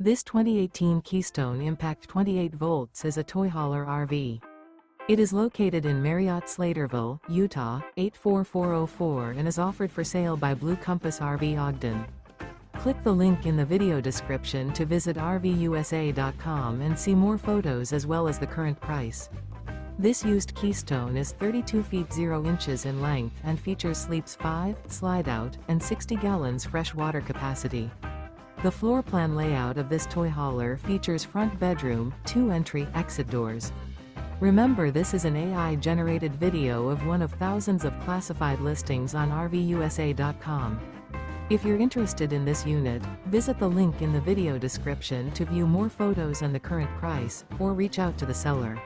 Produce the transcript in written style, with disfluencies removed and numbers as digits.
This 2018 Keystone Impact 28 volts is a toy hauler RV. It is located in Marriott-Slaterville, Utah, 84404 and is offered for sale by Blue Compass RV Ogden. Click the link in the video description to visit RVUSA.com and see more photos as well as the current price. This used Keystone is 32 feet 0 inches in length and features sleeps 5, slide-out, and 60 gallons fresh water capacity. The floor plan layout of this toy hauler features front bedroom, 2 entry/exit doors. Remember, this is an AI-generated video of one of thousands of classified listings on RVUSA.com. If you're interested in this unit, visit the link in the video description to view more photos and the current price, or reach out to the seller.